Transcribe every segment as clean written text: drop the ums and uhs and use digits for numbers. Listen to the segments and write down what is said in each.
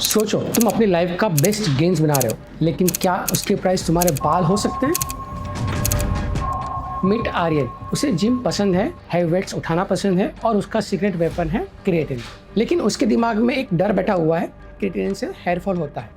सोचो तुम अपनी लाइफ का बेस्ट गेन्स बना रहे हो, लेकिन क्या उसके प्राइस तुम्हारे बाल हो सकते हैं? मीट आर्यन, उसे जिम पसंद है, हैवी वेट्स उठाना पसंद है और उसका सीक्रेट वेपन है क्रिएटिन। लेकिन उसके दिमाग में एक डर बैठा हुआ है, क्रिएटिन से हेयर फॉल होता है।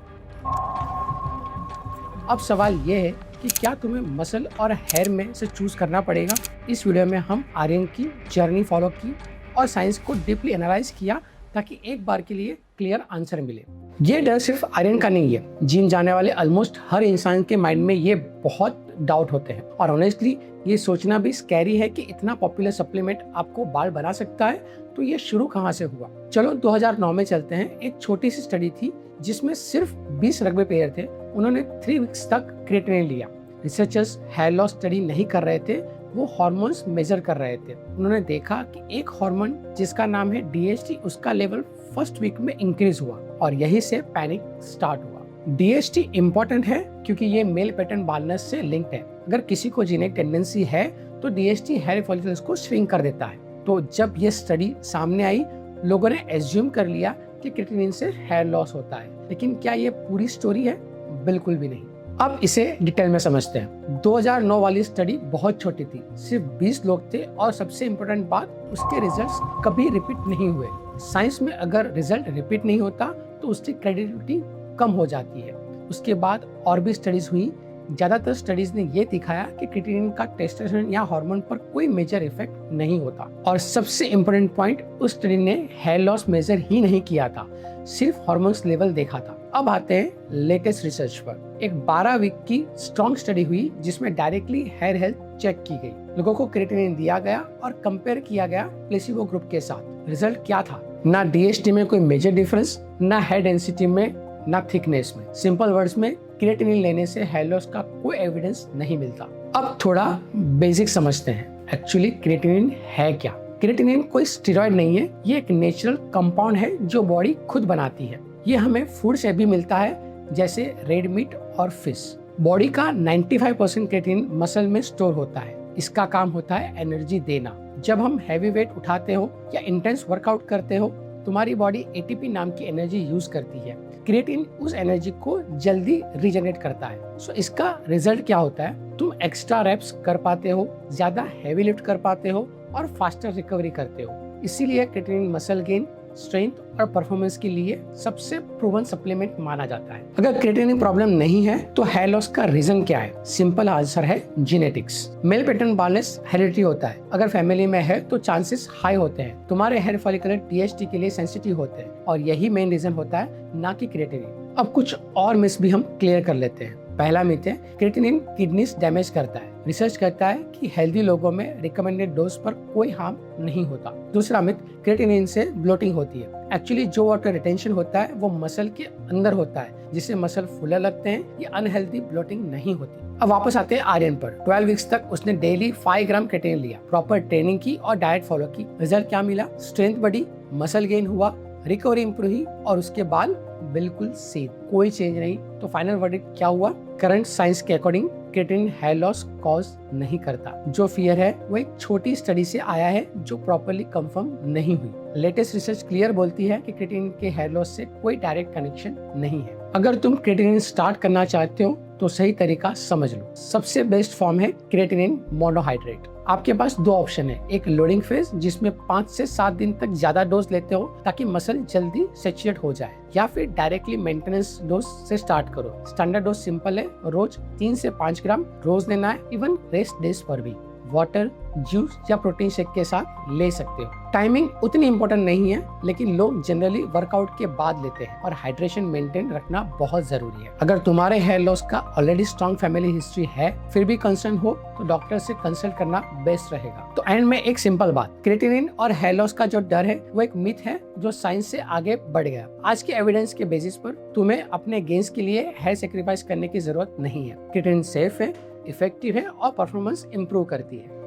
अब सवाल ये है कि क्या तुम्हें मसल और हेयर में से चूज करना पड़ेगा? इस वीडियो में हम आर्यन की जर्नी फॉलो की और साइंस को डीपली एनालाइज किया ताकि एक बार के लिए क्लियर आंसर मिले। ये डर सिर्फ आर्यन का नहीं है, जिम जाने वाले ऑलमोस्ट हर इंसान के माइंड में ये बहुत डाउट होते हैं और ऑनेस्टली ये सोचना भी स्कैरी है कि इतना पॉपुलर सप्लीमेंट आपको बाल बना सकता है। तो ये शुरू कहाँ से हुआ? चलो 2009 में चलते हैं। एक छोटी सी स्टडी थी जिसमें सिर्फ 20 रग्बी प्लेयर थे। उन्होंने 3 वीक्स तक क्रिएटिनिन लिया। रिसर्चर्स हेयर लॉस स्टडी नहीं कर रहे थे, वो हार्मोन्स मेजर कर रहे थे। उन्होंने देखा कि एक हार्मोन जिसका नाम है DHT, उसका लेवल फर्स्ट वीक में इंक्रीज हुआ और यही से पैनिक स्टार्ट हुआ। DHT इम्पोर्टेंट है क्योंकि ये मेल पैटर्न बाल्डनेस से लिंक्ड है। अगर किसी को जेनेटिक टेंडेंसी है तो DHT हेयर फॉलिकल्स को श्रिंक कर देता है। तो जब ये स्टडी सामने आई, लोगों ने एज्यूम कर लिया कि क्रिएटिनिन से हेयर लॉस होता है। लेकिन क्या ये पूरी स्टोरी है? बिल्कुल भी नहीं। अब इसे डिटेल में समझते हैं। 2009 वाली स्टडी बहुत छोटी थी, सिर्फ 20 लोग थे और सबसे इम्पोर्टेंट बात, उसके रिजल्ट्स कभी रिपीट नहीं हुए। साइंस में अगर रिजल्ट रिपीट नहीं होता तो उसकी क्रेडिबिलिटी कम हो जाती है। उसके बाद और भी स्टडीज हुई। ज्यादातर स्टडीज ने ये दिखाया कि क्रिएटिनिन का टेस्टोस्टेरोन या हार्मोन पर कोई मेजर इफेक्ट नहीं होता। और सबसे इम्पोर्टेंट पॉइंट, उस स्टडी ने हेयर लॉस मेजर ही नहीं किया था, सिर्फ हार्मोन्स लेवल देखा था। अब आते हैं लेटेस्ट रिसर्च पर। एक 12 वीक की स्ट्रॉन्ग स्टडी हुई जिसमें डायरेक्टली हेयर हेल्थ चेक की गई। लोगों को क्रिएटिनिन दिया गया और कंपेयर किया गया प्लेसिबो ग्रुप के साथ। रिजल्ट क्या था? ना DHT में कोई मेजर डिफरेंस, ना हेयर डेंसिटी में, ना थिकनेस में। सिंपल वर्ड्स में, क्रिएटिनिन लेने से हेयर लॉस का कोई एविडेंस नहीं मिलता। अब थोड़ा बेसिक समझते हैं। एक्चुअली क्रिएटिनिन है क्या? क्रिएटिनिन कोई स्टेरॉइड नहीं है, ये एक नेचुरल कंपाउंड है जो बॉडी खुद बनाती है। ये हमें फूड से भी मिलता है, जैसे रेड मीट और फिश। बॉडी का 95% क्रिएटिनिन मसल में स्टोर होता है। इसका काम होता है एनर्जी देना। जब हम हैवी वेट उठाते हो या इंटेंस वर्कआउट करते हो, तुम्हारी बॉडी ATP नाम की एनर्जी यूज करती है। क्रिएटिनिन उस एनर्जी को जल्दी रीजनरेट करता है। सो इसका रिजल्ट क्या होता है? तुम एक्स्ट्रा रेप्स कर पाते हो, ज्यादा हैवी लिफ्ट कर पाते हो और फास्टर रिकवरी करते हो। इसीलिए क्रिएटिनिन मसल गेन, स्ट्रेंथ और परफॉर्मेंस के लिए सबसे प्रूवन सप्लीमेंट माना जाता है। अगर क्रिएटिनिन प्रॉब्लम नहीं है तो हेयर लॉस का रीजन क्या है? सिंपल आंसर है genetics. Male pattern baldness heredity होता है। अगर फैमिली में है तो चांसेस हाई होते हैं। तुम्हारे हेयर फॉलिकल DHT के लिए सेंसिटिव होते हैं और यही मेन रीजन होता है, ना कि क्रिएटिनिन। अब कुछ और मिस भी हम क्लियर कर लेते हैं। पहला मिथ है, क्रिएटिनिन किडनीज डैमेज करता है। रिसर्च करता है कि हेल्दी लोगों में रिकमेंडेड डोज पर कोई हार्म नहीं होता। दूसरा मिथ, क्रिएटिनिन से ब्लोटिंग होती है। एक्चुअली जो वाटर रिटेंशन होता है वो मसल के अंदर होता है, जिससे मसल फूलने लगते हैं। ये अनहेल्दी ब्लोटिंग नहीं होती। अब वापस आते हैं आर्यन पर। 12 वीक्स तक उसने डेली 5 ग्राम क्रिएटिनिन लिया, प्रॉपर ट्रेनिंग की और डाइट फॉलो की। रिजल्ट क्या मिला? स्ट्रेंथ बढ़ी, मसल गेन हुआ, रिकवरी इंप्रूव हुई और उसके बाल बिल्कुल सेम, कोई चेंज नहीं। तो फाइनल वर्डिक्ट क्या हुआ? करंट साइंस के according creatinine hair loss cause नहीं करता। जो फियर है वो एक छोटी स्टडी से आया है जो प्रॉपर्ली कंफर्म नहीं हुई। लेटेस्ट रिसर्च क्लियर बोलती है कि क्रिएटिनिन के हेयर लॉस से कोई डायरेक्ट कनेक्शन नहीं है। अगर तुम क्रिएटिनिन स्टार्ट करना चाहते हो तो सही तरीका समझ लो। सबसे बेस्ट फॉर्म है क्रिएटिनिन मोनोहाइड्रेट। आपके पास 2 ऑप्शन है। एक लोडिंग फेज जिसमें 5 से 7 दिन तक ज्यादा डोज लेते हो ताकि मसल जल्दी सैचुरेट हो जाए, या फिर डायरेक्टली मेंटेनेंस डोज से स्टार्ट करो। स्टैंडर्ड डोज सिंपल है, रोज 3 से 5 ग्राम रोज लेना है, इवन रेस्ट डेज पर भी। वाटर, जूस या प्रोटीन शेक के साथ ले सकते हो। टाइमिंग उतनी इम्पोर्टेंट नहीं है, लेकिन लोग जनरली वर्कआउट के बाद लेते हैं और हाइड्रेशन मेंटेन रखना बहुत जरूरी है। अगर तुम्हारे हेयर लॉस का ऑलरेडी स्ट्रॉन्ग फैमिली हिस्ट्री है, फिर भी कंसर्न हो तो डॉक्टर से कंसल्ट करना बेस्ट रहेगा। तो एंड में एक सिंपल बात, क्रिएटिनिन और हेयर लॉस का जो डर है वो एक मिथ है जो साइंस से आगे बढ़ गया। आज के एविडेंस के बेसिस पर तुम्हें अपने गेन्स के लिए हेयर सेक्रीफाइस करने की जरूरत नहीं है। क्रिएटिनिन सेफ है, इफेक्टिव है और परफॉर्मेंस इंप्रूव करती है।